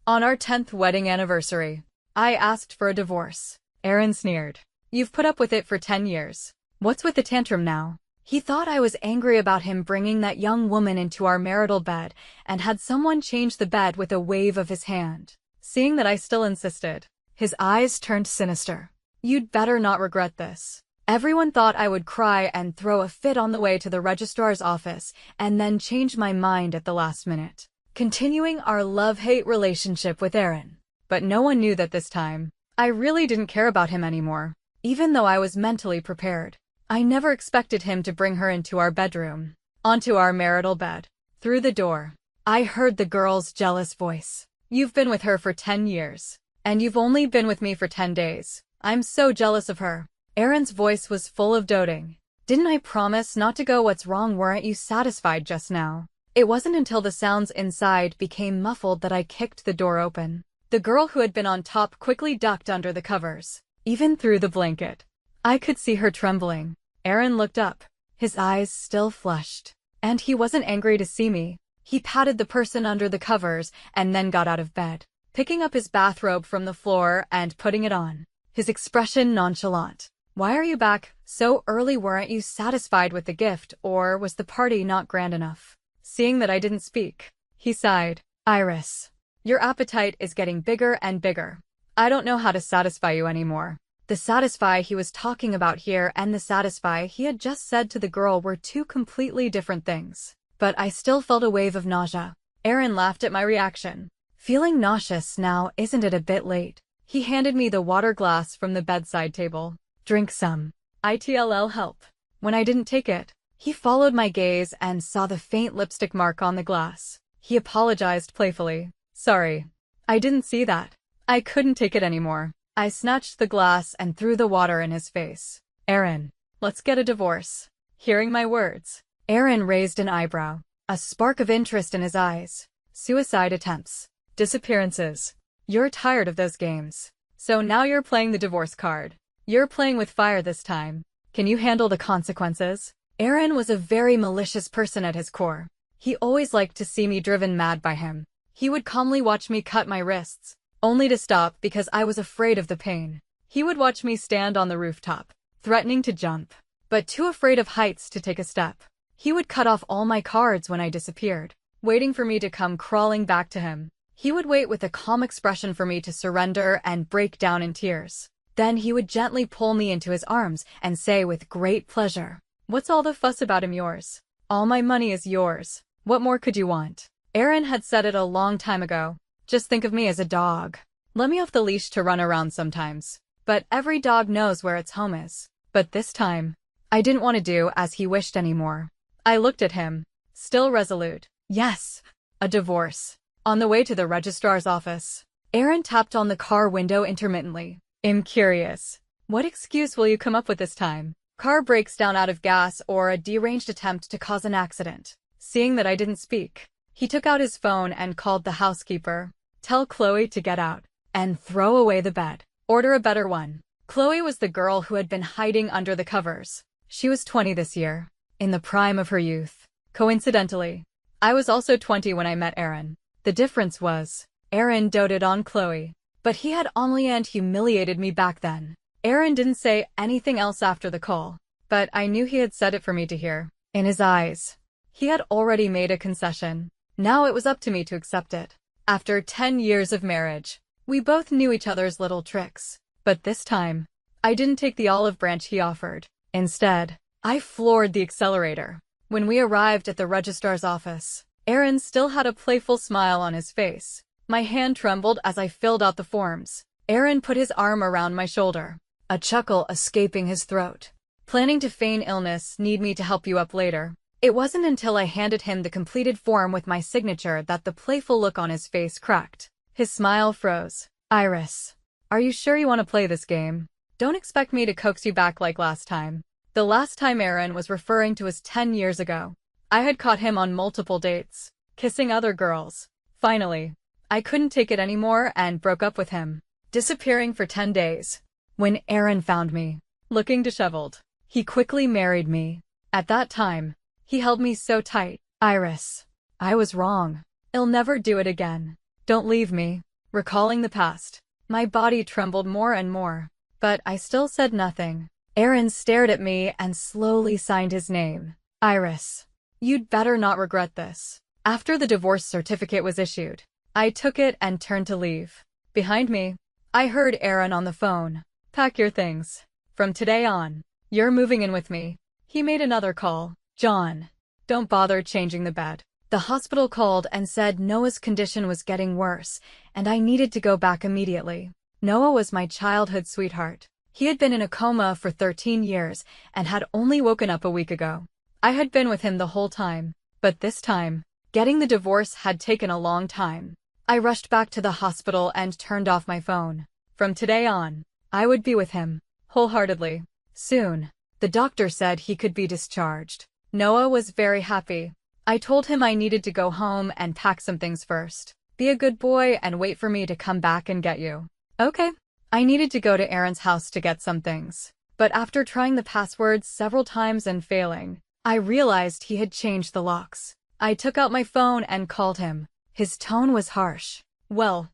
On our 10th wedding anniversary, I asked for a divorce. Aaron sneered. You've put up with it for 10 years. What's with the tantrum now? He thought I was angry about him bringing that young woman into our marital bed and had someone change the bed with a wave of his hand. Seeing that I still insisted, his eyes turned sinister. You'd better not regret this. Everyone thought I would cry and throw a fit on the way to the registrar's office and then change my mind at the last minute, continuing our love-hate relationship with Aaron. But no one knew that this time, I really didn't care about him anymore, even though I was mentally prepared. I never expected him to bring her into our bedroom, onto our marital bed. Through the door, I heard the girl's jealous voice. You've been with her for 10 years, and you've only been with me for 10 days. I'm so jealous of her. Aaron's voice was full of doting. Didn't I promise not to go? What's wrong? Weren't you satisfied just now? It wasn't until the sounds inside became muffled that I kicked the door open. The girl who had been on top quickly ducked under the covers, even through the blanket. I could see her trembling. Aaron looked up, his eyes still flushed. And he wasn't angry to see me. He patted the person under the covers and then got out of bed, picking up his bathrobe from the floor and putting it on, his expression nonchalant. Why are you back so early? Weren't you satisfied with the gift, or was the party not grand enough? Seeing that I didn't speak, he sighed. Iris, your appetite is getting bigger and bigger. I don't know how to satisfy you anymore. The satisfy he was talking about here and the satisfy he had just said to the girl were two completely different things. But I still felt a wave of nausea. Aaron laughed at my reaction. Feeling nauseous now, isn't it a bit late? He handed me the water glass from the bedside table. Drink some. It'll help. When I didn't take it, he followed my gaze and saw the faint lipstick mark on the glass. He apologized playfully. Sorry. I didn't see that. I couldn't take it anymore. I snatched the glass and threw the water in his face. Aaron, let's get a divorce. Hearing my words, Aaron raised an eyebrow, a spark of interest in his eyes. Suicide attempts. Disappearances. You're tired of those games. So now you're playing the divorce card. You're playing with fire this time. Can you handle the consequences? Aaron was a very malicious person at his core. He always liked to see me driven mad by him. He would calmly watch me cut my wrists, only to stop because I was afraid of the pain. He would watch me stand on the rooftop, threatening to jump, but too afraid of heights to take a step. He would cut off all my cards when I disappeared, waiting for me to come crawling back to him. He would wait with a calm expression for me to surrender and break down in tears. Then he would gently pull me into his arms and say with great pleasure, "What's all the fuss about? I'm yours. All my money is yours. What more could you want?" Aaron had said it a long time ago. Just think of me as a dog. Let me off the leash to run around sometimes. But every dog knows where its home is. But this time, I didn't want to do as he wished anymore. I looked at him, still resolute. Yes, a divorce. On the way to the registrar's office, Aaron tapped on the car window intermittently. I'm curious. What excuse will you come up with this time? Car breaks down out of gas or a deranged attempt to cause an accident. Seeing that I didn't speak, he took out his phone and called the housekeeper. Tell Chloe to get out and throw away the bed. Order a better one. Chloe was the girl who had been hiding under the covers. She was 20 this year, in the prime of her youth. Coincidentally, I was also 20 when I met Aaron. The difference was, Aaron doted on Chloe. But he had only and humiliated me back then. Aaron didn't say anything else after the call, but I knew he had said it for me to hear. In his eyes, he had already made a concession. Now it was up to me to accept it. After 10 years of marriage, we both knew each other's little tricks. But this time, I didn't take the olive branch he offered. Instead, I floored the accelerator. When we arrived at the registrar's office, Aaron still had a playful smile on his face. My hand trembled as I filled out the forms. Aaron put his arm around my shoulder, a chuckle escaping his throat. Planning to feign illness, need me to help you up later. It wasn't until I handed him the completed form with my signature that the playful look on his face cracked. His smile froze. Iris, are you sure you want to play this game? Don't expect me to coax you back like last time. The last time Aaron was referring to was 10 years ago. I had caught him on multiple dates, kissing other girls. Finally, I couldn't take it anymore and broke up with him, disappearing for 10 days. When Aaron found me, looking disheveled, he quickly married me. At that time, he held me so tight. Iris, I was wrong. I'll never do it again. Don't leave me. Recalling the past, my body trembled more and more, but I still said nothing. Aaron stared at me and slowly signed his name. Iris. You'd better not regret this. After the divorce certificate was issued, I took it and turned to leave. Behind me, I heard Aaron on the phone. Pack your things. From today on, you're moving in with me. He made another call. John, don't bother changing the bed. The hospital called and said Noah's condition was getting worse, and I needed to go back immediately. Noah was my childhood sweetheart. He had been in a coma for 13 years and had only woken up a week ago. I had been with him the whole time, but this time, getting the divorce had taken a long time. I rushed back to the hospital and turned off my phone. From today on, I would be with him, wholeheartedly. Soon, the doctor said he could be discharged. Noah was very happy. I told him I needed to go home and pack some things first. Be a good boy and wait for me to come back and get you. Okay. I needed to go to Aaron's house to get some things. But after trying the passwords several times and failing, I realized he had changed the locks. I took out my phone and called him. His tone was harsh. Well,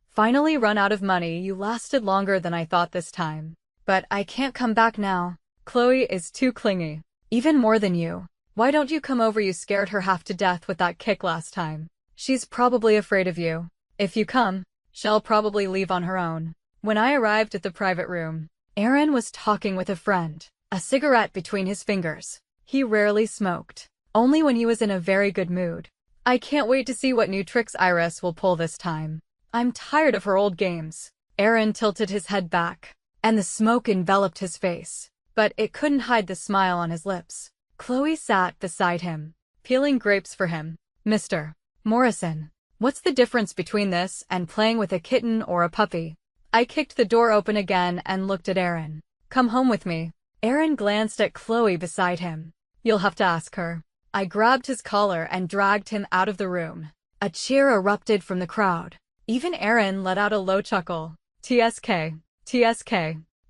finally run out of money. You lasted longer than I thought this time. But I can't come back now. Chloe is too clingy. Even more than you. Why don't you come over? You scared her half to death with that kick last time. She's probably afraid of you. If you come, she'll probably leave on her own. When I arrived at the private room, Aaron was talking with a friend, a cigarette between his fingers. He rarely smoked, only when he was in a very good mood. I can't wait to see what new tricks Iris will pull this time. I'm tired of her old games. Aaron tilted his head back, and the smoke enveloped his face, but it couldn't hide the smile on his lips. Chloe sat beside him, peeling grapes for him. Mr. Morrison, what's the difference between this and playing with a kitten or a puppy? I kicked the door open again and looked at Aaron. Come home with me. Aaron glanced at Chloe beside him. You'll have to ask her. I grabbed his collar and dragged him out of the room. A cheer erupted from the crowd. Even Aaron let out a low chuckle. TSK.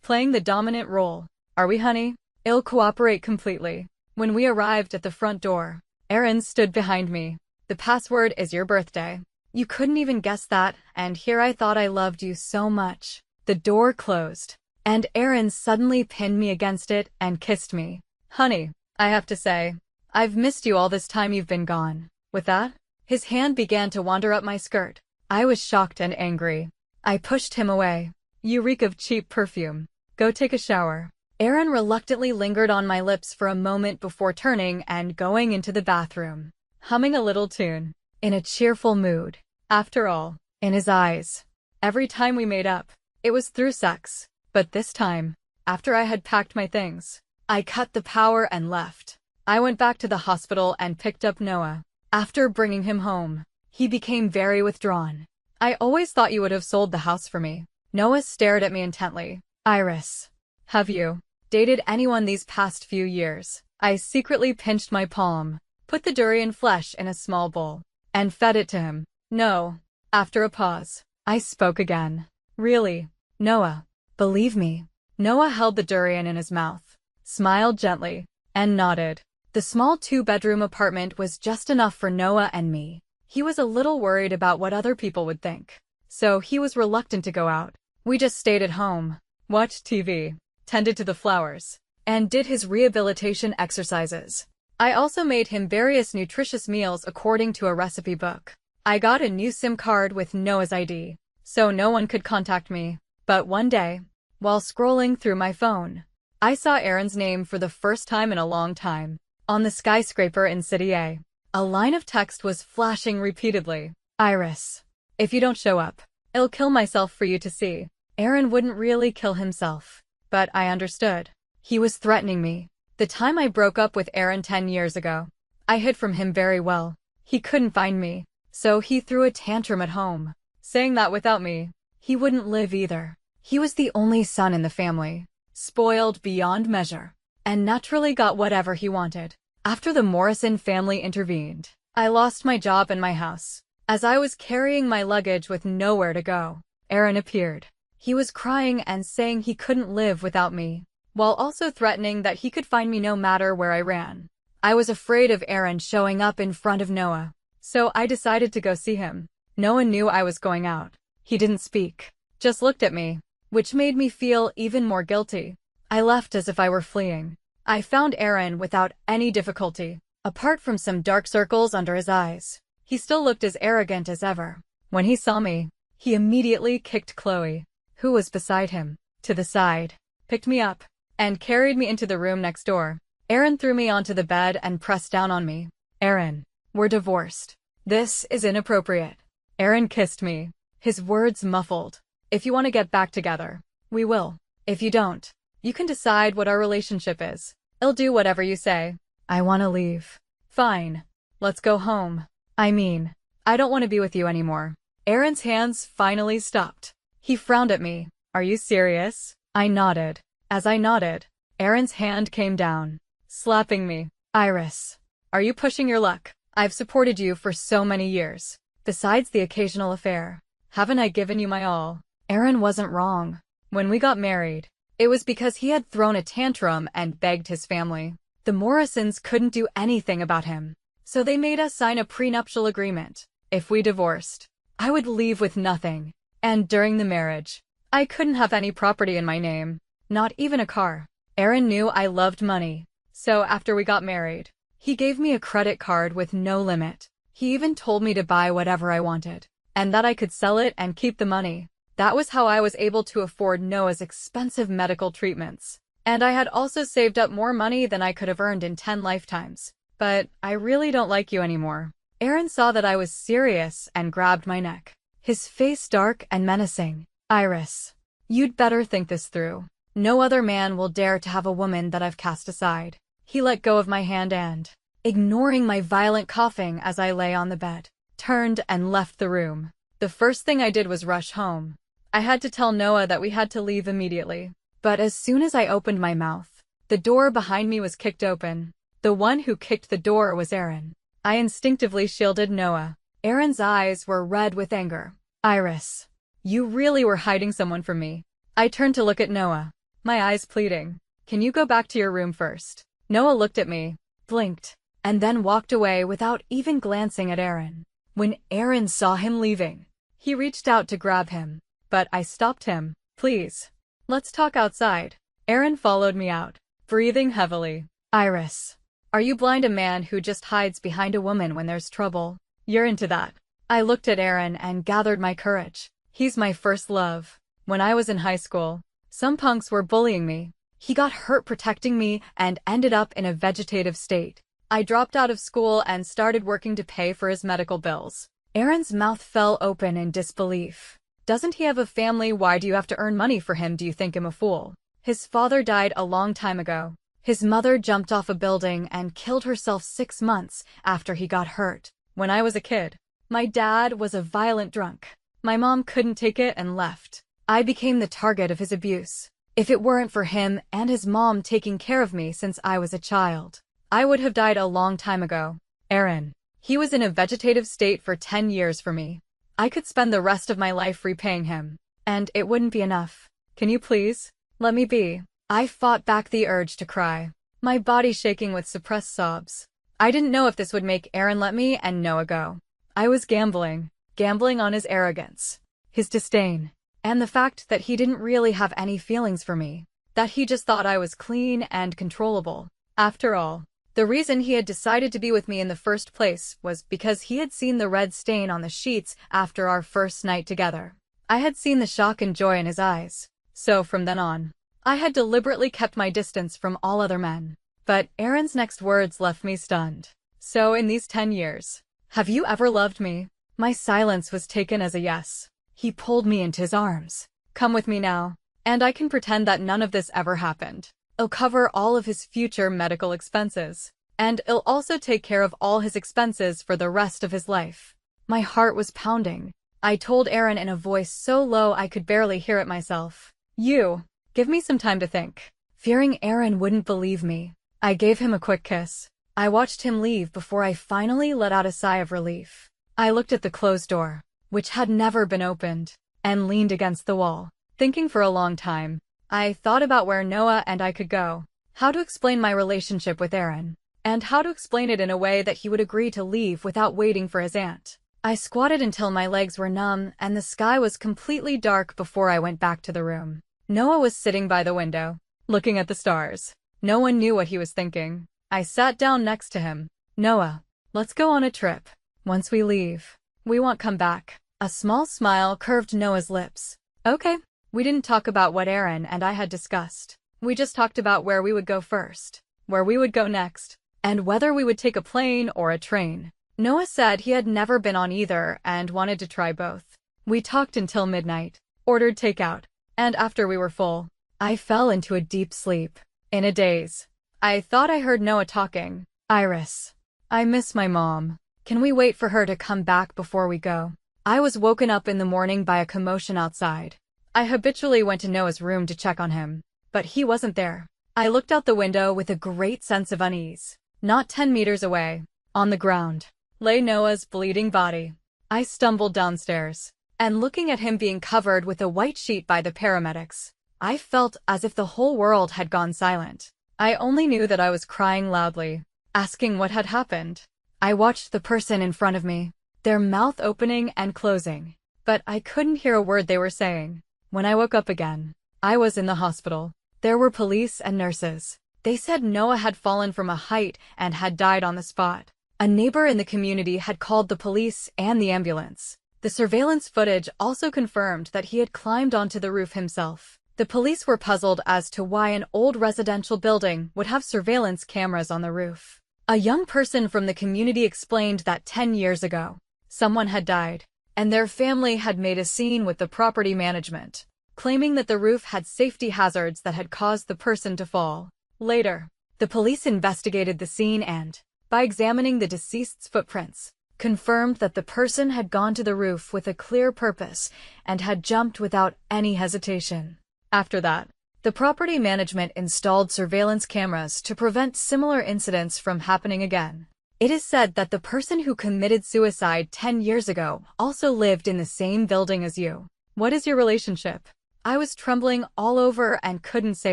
Playing the dominant role. Are we, honey? I'll cooperate completely. When we arrived at the front door, Aaron stood behind me. The password is your birthday. You couldn't even guess that, and here I thought I loved you so much. The door closed, and Aaron suddenly pinned me against it and kissed me. Honey, I have to say, I've missed you all this time you've been gone. With that, his hand began to wander up my skirt. I was shocked and angry. I pushed him away. You reek of cheap perfume. Go take a shower. Aaron reluctantly lingered on my lips for a moment before turning and going into the bathroom, humming a little tune, in a cheerful mood. After all, in his eyes, every time we made up, it was through sex. But this time, after I had packed my things, I cut the power and left. I went back to the hospital and picked up Noah. After bringing him home, he became very withdrawn. I always thought you would have sold the house for me. Noah stared at me intently. Iris, have you dated anyone these past few years? I secretly pinched my palm, put the durian flesh in a small bowl, and fed it to him. No. After a pause, I spoke again. Really, Noah, believe me. Noah held the durian in his mouth, smiled gently, and nodded. The small 2-bedroom apartment was just enough for Noah and me. He was a little worried about what other people would think, so he was reluctant to go out. We just stayed at home, watched TV, tended to the flowers, and did his rehabilitation exercises. I also made him various nutritious meals according to a recipe book. I got a new SIM card with Noah's ID, so no one could contact me. But one day, while scrolling through my phone, I saw Aaron's name for the first time in a long time. On the skyscraper in City A, a line of text was flashing repeatedly. Iris, if you don't show up, I'll kill myself for you to see. Aaron wouldn't really kill himself, but I understood. He was threatening me. The time I broke up with Aaron 10 years ago, I hid from him very well. He couldn't find me, so he threw a tantrum at home, saying that without me, he wouldn't live either. He was the only son in the family, spoiled beyond measure, and naturally got whatever he wanted. After the Morrison family intervened, I lost my job and my house. As I was carrying my luggage with nowhere to go, Aaron appeared. He was crying and saying he couldn't live without me, while also threatening that he could find me no matter where I ran. I was afraid of Aaron showing up in front of Noah, so I decided to go see him. Noah knew I was going out, He didn't speak, just looked at me, which made me feel even more guilty. I left as if I were fleeing. I found Aaron without any difficulty. Apart from some dark circles under his eyes, he still looked as arrogant as ever. When he saw me, he immediately kicked Chloe, who was beside him, to the side, picked me up, and carried me into the room next door. Aaron threw me onto the bed and pressed down on me. Aaron, we're divorced. This is inappropriate. Aaron kissed me, his words muffled. If you want to get back together, we will. If you don't, you can decide what our relationship is. I'll do whatever you say. I want to leave. Fine. Let's go home. I mean, I don't want to be with you anymore. Aaron's hands finally stopped. He frowned at me. Are you serious? I nodded. As I nodded, Aaron's hand came down, slapping me. Iris, are you pushing your luck? I've supported you for so many years. Besides the occasional affair, haven't I given you my all? Aaron wasn't wrong. When we got married, it was because he had thrown a tantrum and begged his family. The Morrisons couldn't do anything about him, so they made us sign a prenuptial agreement. If we divorced, I would leave with nothing. And during the marriage, I couldn't have any property in my name, not even a car. Aaron knew I loved money, so after we got married, he gave me a credit card with no limit. He even told me to buy whatever I wanted, and that I could sell it and keep the money. That was how I was able to afford Noah's expensive medical treatments. And I had also saved up more money than I could have earned in 10 lifetimes. But I really don't like you anymore. Aaron saw that I was serious and grabbed my neck, his face dark and menacing. Iris, you'd better think this through. No other man will dare to have a woman that I've cast aside. He let go of my hand and, ignoring my violent coughing as I lay on the bed, turned and left the room. The first thing I did was rush home. I had to tell Noah that we had to leave immediately. But as soon as I opened my mouth, the door behind me was kicked open. The one who kicked the door was Aaron. I instinctively shielded Noah. Aaron's eyes were red with anger. Iris, you really were hiding someone from me. I turned to look at Noah, my eyes pleading. Can you go back to your room first? Noah looked at me, blinked, and then walked away without even glancing at Aaron. When Aaron saw him leaving, he reached out to grab him, but I stopped him. Please, let's talk outside. Aaron followed me out, breathing heavily. Iris, are you blind? A man who just hides behind a woman when there's trouble? You're into that. I looked at Aaron and gathered my courage. He's my first love. When I was in high school, some punks were bullying me. He got hurt protecting me and ended up in a vegetative state. I dropped out of school and started working to pay for his medical bills. Aaron's mouth fell open in disbelief. Doesn't he have a family? Why do you have to earn money for him? Do you think him a fool? His father died a long time ago. His mother jumped off a building and killed herself 6 months after he got hurt. When I was a kid, my dad was a violent drunk. My mom couldn't take it and left. I became the target of his abuse. If it weren't for him and his mom taking care of me since I was a child, I would have died a long time ago. Aaron, he was in a vegetative state for 10 years for me. I could spend the rest of my life repaying him, and it wouldn't be enough. Can you please let me be? I fought back the urge to cry, my body shaking with suppressed sobs. I didn't know if this would make Aaron let me and Noah go. I was gambling on his arrogance, his disdain, and the fact that he didn't really have any feelings for me, that he just thought I was clean and controllable. After all, the reason he had decided to be with me in the first place was because he had seen the red stain on the sheets after our first night together. I had seen the shock and joy in his eyes. So from then on, I had deliberately kept my distance from all other men. But Aaron's next words left me stunned. So in these 10 years, have you ever loved me? My silence was taken as a yes. He pulled me into his arms. Come with me now, and I can pretend that none of this ever happened. I'll cover all of his future medical expenses, and I'll also take care of all his expenses for the rest of his life. My heart was pounding. I told Aaron in a voice so low I could barely hear it myself. Give me some time to think. Fearing Aaron wouldn't believe me, I gave him a quick kiss. I watched him leave before I finally let out a sigh of relief. I looked at the closed door, which had never been opened, and leaned against the wall. Thinking for a long time, I thought about where Noah and I could go, how to explain my relationship with Aaron, and how to explain it in a way that he would agree to leave without waiting for his aunt. I squatted until my legs were numb and the sky was completely dark before I went back to the room. Noah was sitting by the window, looking at the stars. No one knew what he was thinking. I sat down next to him. Noah, let's go on a trip. Once we leave, we won't come back. A small smile curved Noah's lips. Okay. We didn't talk about what Aaron and I had discussed. We just talked about where we would go first, where we would go next, and whether we would take a plane or a train. Noah said he had never been on either and wanted to try both. We talked until midnight, ordered takeout, and after we were full, I fell into a deep sleep. In a daze, I thought I heard Noah talking. Iris, I miss my mom. Can we wait for her to come back before we go? I was woken up in the morning by a commotion outside. I habitually went to Noah's room to check on him, but he wasn't there. I looked out the window with a great sense of unease. Not 10 meters away, on the ground, lay Noah's bleeding body. I stumbled downstairs, and looking at him being covered with a white sheet by the paramedics, I felt as if the whole world had gone silent. I only knew that I was crying loudly, asking what had happened. I watched the person in front of me, their mouth opening and closing, but I couldn't hear a word they were saying. When I woke up again, I was in the hospital. There were police and nurses. They said Noah had fallen from a height and had died on the spot. A neighbor in the community had called the police and the ambulance. The surveillance footage also confirmed that he had climbed onto the roof himself. The police were puzzled as to why an old residential building would have surveillance cameras on the roof. A young person from the community explained that 10 years ago, someone had died, and their family had made a scene with the property management, claiming that the roof had safety hazards that had caused the person to fall. Later, the police investigated the scene and, by examining the deceased's footprints, confirmed that the person had gone to the roof with a clear purpose and had jumped without any hesitation. After that, the property management installed surveillance cameras to prevent similar incidents from happening again. It is said that the person who committed suicide 10 years ago also lived in the same building as you. What is your relationship? I was trembling all over and couldn't say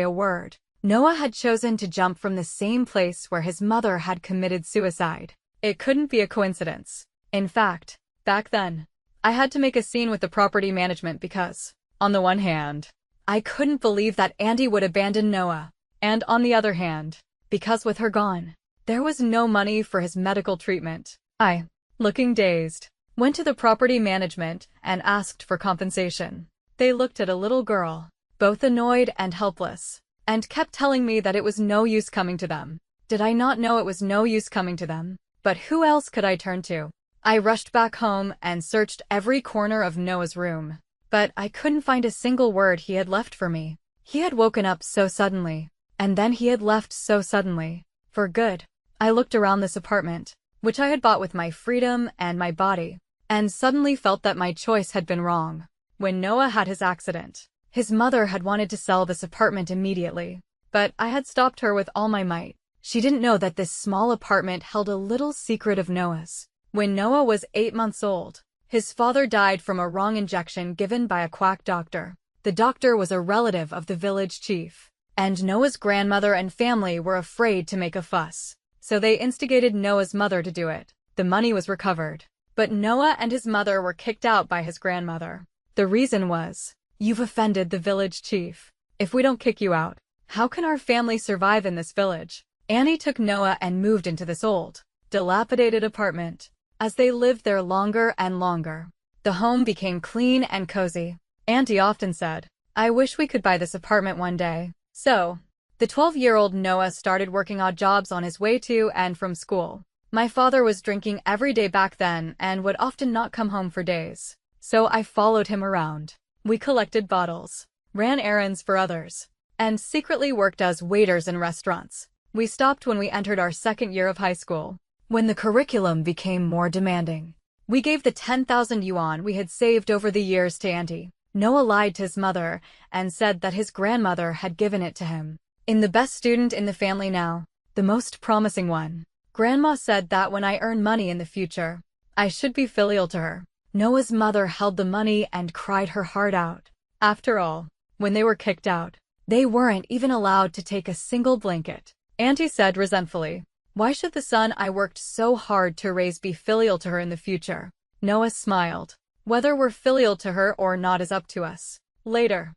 a word. Noah had chosen to jump from the same place where his mother had committed suicide. It couldn't be a coincidence. In fact, back then, I had to make a scene with the property management because, on the one hand, I couldn't believe that Andy would abandon Noah, and on the other hand, because with her gone, there was no money for his medical treatment. I, looking dazed, went to the property management and asked for compensation. They looked at a little girl, both annoyed and helpless, and kept telling me that it was no use coming to them. Did I not know it was no use coming to them? But who else could I turn to? I rushed back home and searched every corner of Noah's room, but I couldn't find a single word he had left for me. He had woken up so suddenly, and then he had left so suddenly, for good. I looked around this apartment, which I had bought with my freedom and my body, and suddenly felt that my choice had been wrong. When Noah had his accident, his mother had wanted to sell this apartment immediately, but I had stopped her with all my might. She didn't know that this small apartment held a little secret of Noah's. When Noah was 8 months old, his father died from a wrong injection given by a quack doctor. The doctor was a relative of the village chief, and Noah's grandmother and family were afraid to make a fuss, so they instigated Noah's mother to do it. The money was recovered, but Noah and his mother were kicked out by his grandmother. The reason was, "You've offended the village chief. If we don't kick you out, how can our family survive in this village?" Annie took Noah and moved into this old, dilapidated apartment. As they lived there longer and longer, the home became clean and cozy. Auntie often said, "I wish we could buy this apartment one day." So, the 12-year-old Noah started working odd jobs on his way to and from school. My father was drinking every day back then and would often not come home for days. So I followed him around. We collected bottles, ran errands for others, and secretly worked as waiters in restaurants. We stopped when we entered our second year of high school, when the curriculum became more demanding. We gave the 10,000 yuan we had saved over the years to Auntie. Noah lied to his mother and said that his grandmother had given it to him. "I'm the best student in the family now, the most promising one. Grandma said that when I earn money in the future, I should be filial to her." Noah's mother held the money and cried her heart out. After all, when they were kicked out, they weren't even allowed to take a single blanket. Auntie said resentfully, "Why should the son I worked so hard to raise be filial to her in the future?" Noah smiled. Whether we're filial to her or not is up to us. Later,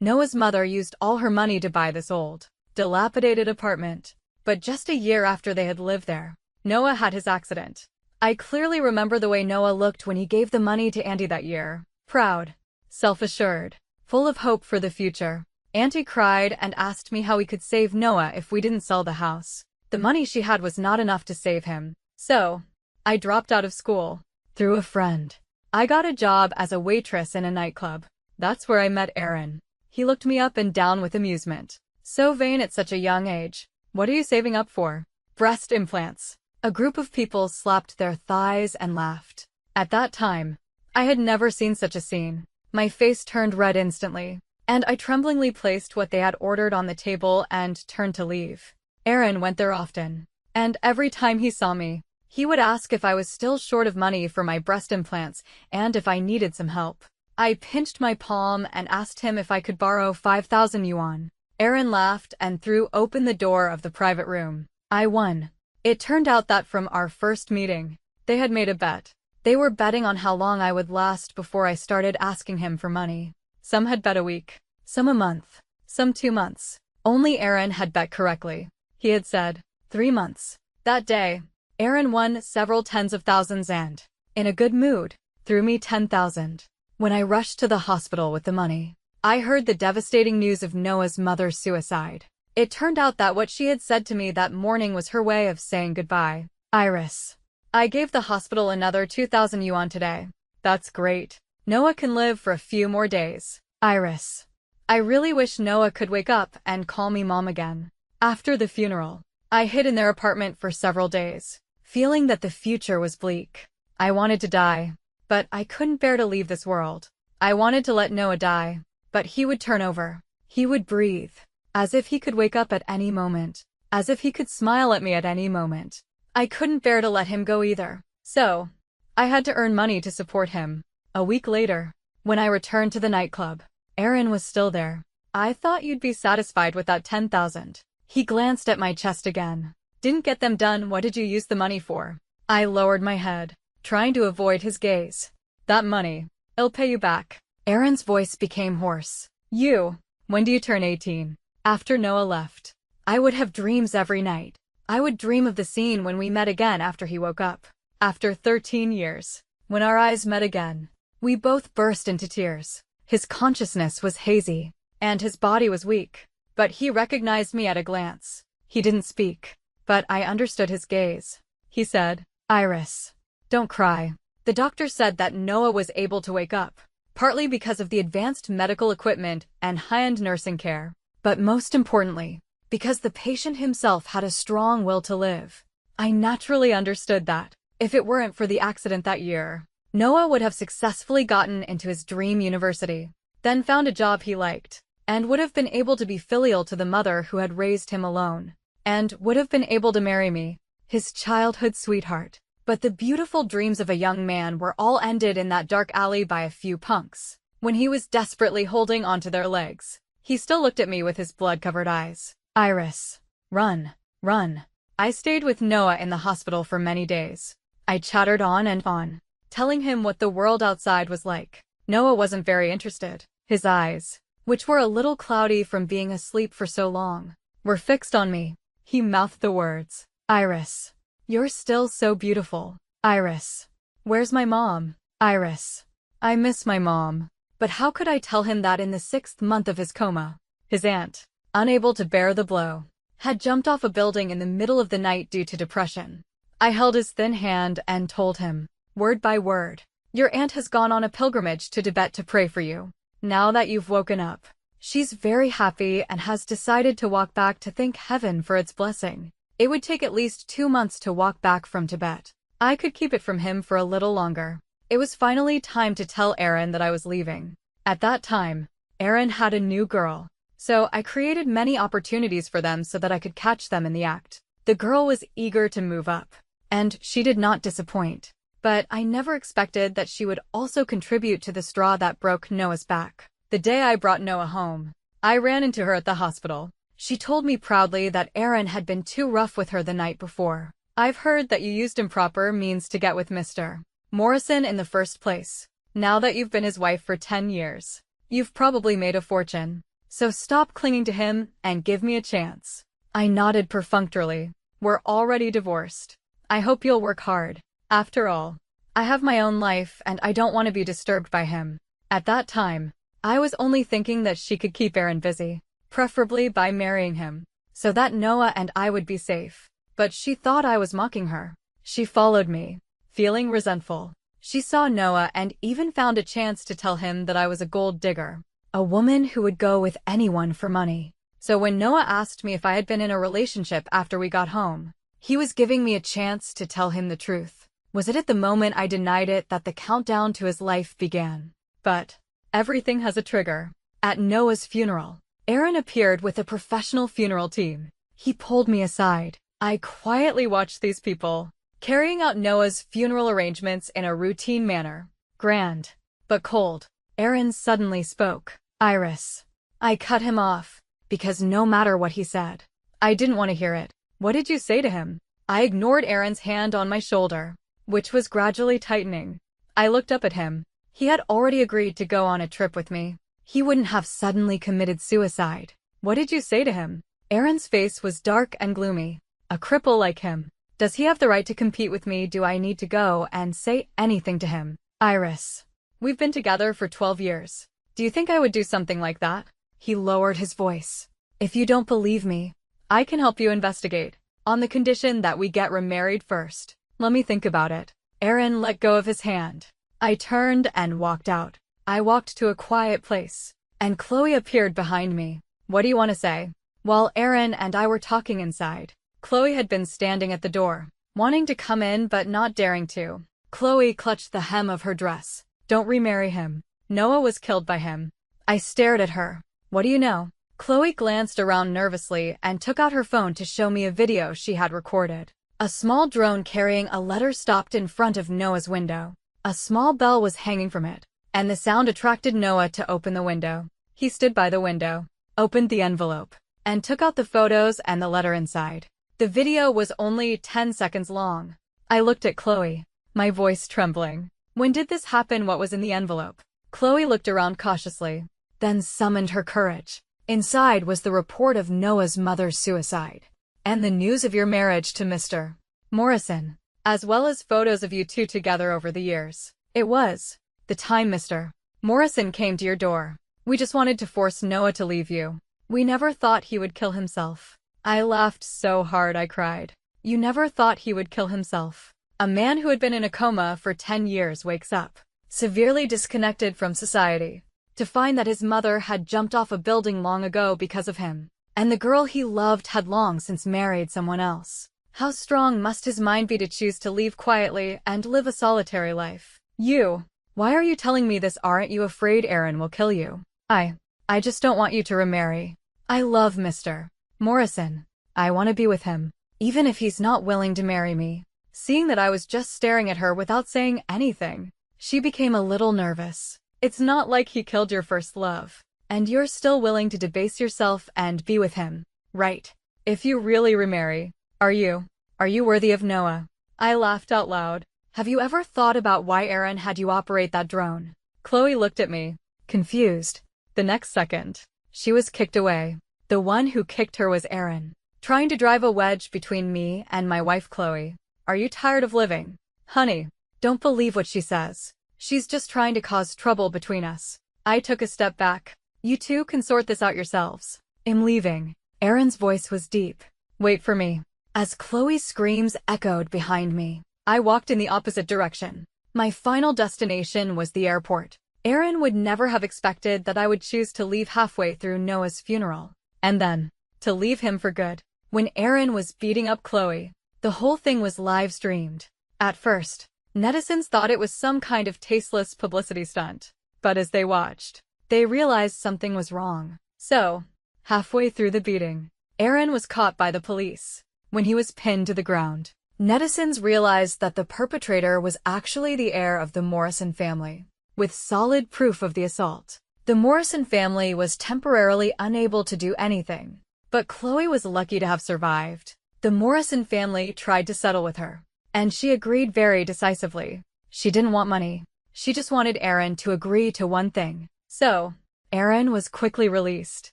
Noah's mother used all her money to buy this old, dilapidated apartment. But just a year after they had lived there, Noah had his accident. I clearly remember the way Noah looked when he gave the money to Auntie that year. Proud, self-assured, full of hope for the future. Auntie cried and asked me how we could save Noah if we didn't sell the house. The money she had was not enough to save him. So, I dropped out of school. Through a friend, I got a job as a waitress in a nightclub. That's where I met Aaron. He looked me up and down with amusement. So vain at such a young age. What are you saving up for? Breast implants. A group of people slapped their thighs and laughed. At that time, I had never seen such a scene. My face turned red instantly, and I tremblingly placed what they had ordered on the table and turned to leave. Aaron went there often, and every time he saw me, he would ask if I was still short of money for my breast implants and if I needed some help. I pinched my palm and asked him if I could borrow 5,000 yuan. Aaron laughed and threw open the door of the private room. I won. It turned out that from our first meeting, they had made a bet. They were betting on how long I would last before I started asking him for money. Some had bet a week, some a month, some 2 months. Only Aaron had bet correctly. He had said 3 months. That day, Aaron won several tens of thousands and, in a good mood, threw me 10,000. When I rushed to the hospital with the money, I heard the devastating news of Noah's mother's suicide. It turned out that what she had said to me that morning was her way of saying goodbye. Iris. I gave the hospital another 2,000 yuan today. That's great. Noah can live for a few more days. Iris. I really wish Noah could wake up and call me mom again. After the funeral, I hid in their apartment for several days, feeling that the future was bleak. I wanted to die, but I couldn't bear to leave this world. I wanted to let Noah die, but he would turn over. He would breathe, as if he could wake up at any moment, as if he could smile at me at any moment. I couldn't bear to let him go either. So, I had to earn money to support him. A week later, when I returned to the nightclub, Aaron was still there. I thought you'd be satisfied with that 10,000. He glanced at my chest again. Didn't get them done, what did you use the money for? I lowered my head, trying to avoid his gaze. That money, I'll pay you back. Aaron's voice became hoarse. When do you turn 18? After Noah left, I would have dreams every night. I would dream of the scene when we met again after he woke up. After 13 years, when our eyes met again, we both burst into tears. His consciousness was hazy, and his body was weak, but he recognized me at a glance. He didn't speak, but I understood his gaze. He said, Iris, don't cry. The doctor said that Noah was able to wake up, partly because of the advanced medical equipment and high-end nursing care, but most importantly, because the patient himself had a strong will to live. I naturally understood that, if it weren't for the accident that year, Noah would have successfully gotten into his dream university, then found a job he liked, and would have been able to be filial to the mother who had raised him alone, and would have been able to marry me, his childhood sweetheart. But the beautiful dreams of a young man were all ended in that dark alley by a few punks. When he was desperately holding onto their legs, he still looked at me with his blood-covered eyes. Iris, run, run. I stayed with Noah in the hospital for many days. I chattered on and on, telling him what the world outside was like. Noah wasn't very interested. His eyes, which were a little cloudy from being asleep for so long, were fixed on me. He mouthed the words, Iris, you're still so beautiful. Iris, where's my mom? Iris, I miss my mom. But how could I tell him that in the 6th month of his coma? His aunt, unable to bear the blow, had jumped off a building in the middle of the night due to depression. I held his thin hand and told him, word by word, your aunt has gone on a pilgrimage to Tibet to pray for you. Now that you've woken up, she's very happy and has decided to walk back to thank heaven for its blessing. It would take at least 2 months to walk back from Tibet. I could keep it from him for a little longer. It was finally time to tell Aaron that I was leaving. At that time, Aaron had a new girl, so I created many opportunities for them so that I could catch them in the act. The girl was eager to move up, and she did not disappoint. But I never expected that she would also contribute to the straw that broke Noah's back. The day I brought Noah home, I ran into her at the hospital. She told me proudly that Aaron had been too rough with her the night before. I've heard that you used improper means to get with Mr. Morrison in the first place. Now that you've been his wife for 10 years, you've probably made a fortune. So stop clinging to him and give me a chance. I nodded perfunctorily. We're already divorced. I hope you'll work hard. After all, I have my own life and I don't want to be disturbed by him. At that time, I was only thinking that she could keep Aaron busy, preferably by marrying him, so that Noah and I would be safe. But she thought I was mocking her. She followed me, feeling resentful. She saw Noah and even found a chance to tell him that I was a gold digger, a woman who would go with anyone for money. So when Noah asked me if I had been in a relationship after we got home, he was giving me a chance to tell him the truth. Was it at the moment I denied it that the countdown to his life began? But everything has a trigger. At Noah's funeral, Aaron appeared with a professional funeral team. He pulled me aside. I quietly watched these people carrying out Noah's funeral arrangements in a routine manner. Grand, but cold. Aaron suddenly spoke. Iris. I cut him off, because no matter what he said, I didn't want to hear it. What did you say to him? I ignored Aaron's hand on my shoulder, which was gradually tightening. I looked up at him. He had already agreed to go on a trip with me. He wouldn't have suddenly committed suicide. What did you say to him? Aaron's face was dark and gloomy. A cripple like him. Does he have the right to compete with me? Do I need to go and say anything to him? Iris. We've been together for 12 years. Do you think I would do something like that? He lowered his voice. If you don't believe me, I can help you investigate, on the condition that we get remarried first. Let me think about it. Aaron let go of his hand. I turned and walked out. I walked to a quiet place, and Chloe appeared behind me. What do you want to say? While Aaron and I were talking inside, Chloe had been standing at the door, wanting to come in but not daring to. Chloe clutched the hem of her dress. Don't remarry him. Noah was killed by him. I stared at her. What do you know? Chloe glanced around nervously and took out her phone to show me a video she had recorded. A small drone carrying a letter stopped in front of Noah's window. A small bell was hanging from it, and the sound attracted Noah to open the window. He stood by the window, opened the envelope, and took out the photos and the letter inside. The video was only 10 seconds long. I looked at Chloe, my voice trembling. When did this happen? What was in the envelope? Chloe looked around cautiously, then summoned her courage. Inside was the report of Noah's mother's suicide, and the news of your marriage to Mr. Morrison, as well as photos of you two together over the years. It was the time Mr. Morrison came to your door. We just wanted to force Noah to leave you. We never thought he would kill himself. I laughed so hard I cried. You never thought he would kill himself? A man who had been in a coma for 10 years wakes up, severely disconnected from society, to find that his mother had jumped off a building long ago because of him, and the girl he loved had long since married someone else. How strong must his mind be to choose to leave quietly and live a solitary life? Why are you telling me this? Aren't you afraid Aaron will kill you? I just don't want you to remarry. I love Mr. Morrison. I want to be with him, even if he's not willing to marry me. Seeing that I was just staring at her without saying anything, she became a little nervous. It's not like he killed your first love, and you're still willing to debase yourself and be with him, right? If you really remarry, are you worthy of Noah? I laughed out loud. Have you ever thought about why Aaron had you operate that drone? Chloe looked at me, confused. The next second, she was kicked away. The one who kicked her was Aaron, trying to drive a wedge between me and my wife Chloe. Are you tired of living? Honey, don't believe what she says. She's just trying to cause trouble between us. I took a step back. You two can sort this out yourselves. I'm leaving. Aaron's voice was deep. Wait for me. As Chloe's screams echoed behind me, I walked in the opposite direction. My final destination was the airport. Aaron would never have expected that I would choose to leave halfway through Noah's funeral, and then to leave him for good. When Aaron was beating up Chloe, the whole thing was live-streamed. At first, netizens thought it was some kind of tasteless publicity stunt, but as they watched, they realized something was wrong. So, halfway through the beating, Aaron was caught by the police. When he was pinned to the ground, netizens realized that the perpetrator was actually the heir of the Morrison family, with solid proof of the assault. The Morrison family was temporarily unable to do anything, but Chloe was lucky to have survived. The Morrison family tried to settle with her, and she agreed very decisively. She didn't want money. She just wanted Aaron to agree to one thing. So, Aaron was quickly released,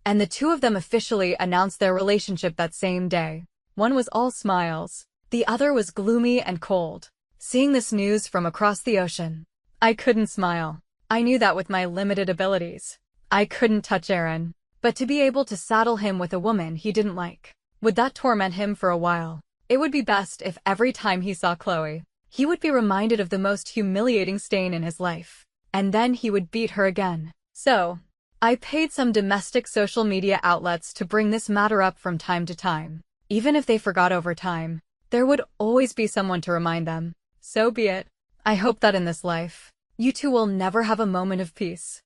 and the two of them officially announced their relationship that same day. One was all smiles. The other was gloomy and cold. Seeing this news from across the ocean, I couldn't smile. I knew that with my limited abilities, I couldn't touch Aaron. But to be able to saddle him with a woman he didn't like, would that torment him for a while? It would be best if every time he saw Chloe, he would be reminded of the most humiliating stain in his life, and then he would beat her again. So, I paid some domestic social media outlets to bring this matter up from time to time. Even if they forgot over time, there would always be someone to remind them. So be it. I hope that in this life, you two will never have a moment of peace.